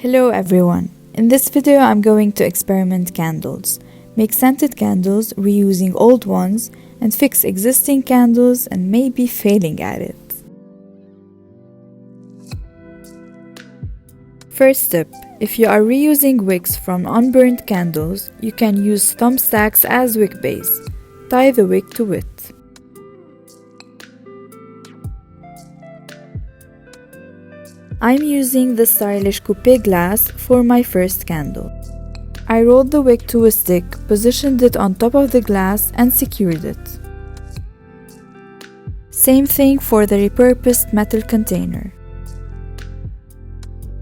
Hello everyone! In this video I'm going to experiment candles, make scented candles reusing old ones, and fix existing candles and maybe failing at it. First step, if you are reusing wicks from unburned candles, you can use thumbtacks as wick base. Tie the wick to it. I'm using the stylish coupe glass for my first candle. I rolled the wick to a stick, positioned it on top of the glass and secured it. Same thing for the repurposed metal container.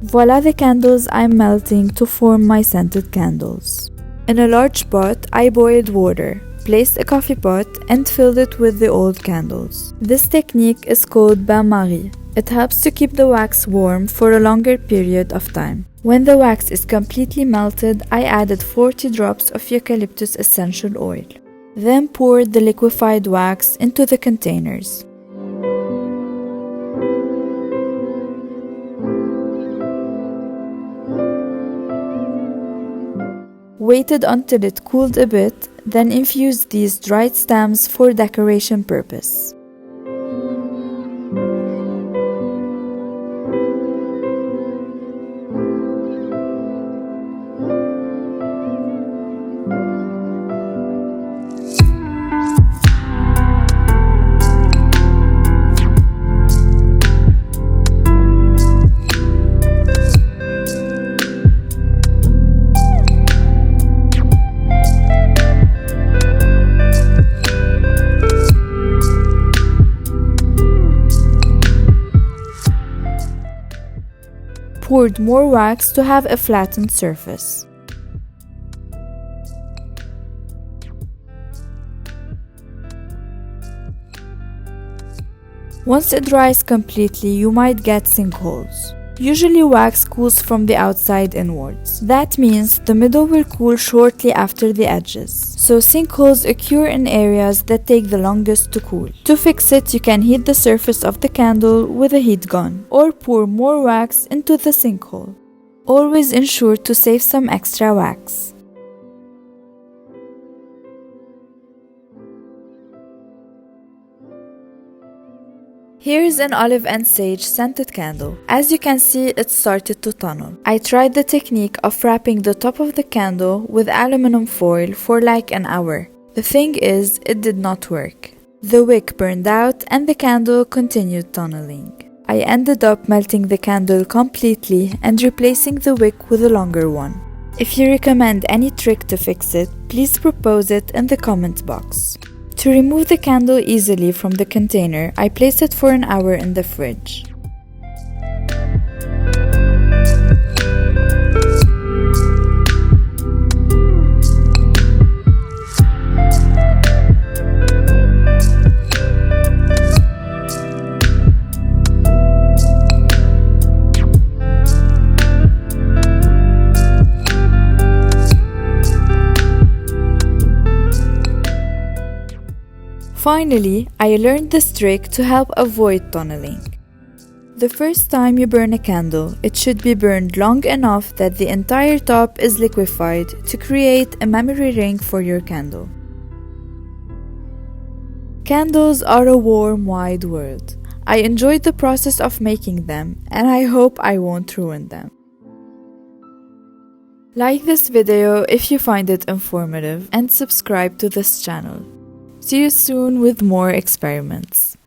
Voila the candles I'm melting to form my scented candles. In a large pot, I boiled water, placed a coffee pot and filled it with the old candles. This technique is called bain-marie. It helps to keep the wax warm for a longer period of time. When the wax is completely melted, I added 40 drops of eucalyptus essential oil. Then poured the liquefied wax into the containers. Waited until it cooled a bit, then infused these dried stems for decoration purpose. Poured more wax to have a flattened surface. Once it dries completely, you might get sinkholes. Usually wax cools from the outside inwards. That means the middle will cool shortly after the edges. So sinkholes occur in areas that take the longest to cool. To fix it, you can heat the surface of the candle with a heat gun or pour more wax into the sinkhole. Always ensure to save some extra wax. Here's an olive and sage scented candle. As you can see, it started to tunnel. I tried the technique of wrapping the top of the candle with aluminum foil for like an hour. The thing is, it did not work. The wick burned out and the candle continued tunneling. I ended up melting the candle completely and replacing the wick with a longer one. If you recommend any trick to fix it, please propose it in the comment box. To remove the candle easily from the container, I placed it for an hour in the fridge. Finally, I learned this trick to help avoid tunneling. The first time you burn a candle, it should be burned long enough that the entire top is liquefied to create a memory ring for your candle. Candles are a warm, wide world. I enjoyed the process of making them, and I hope I won't ruin them. Like this video if you find it informative and subscribe to this channel. See you soon with more experiments.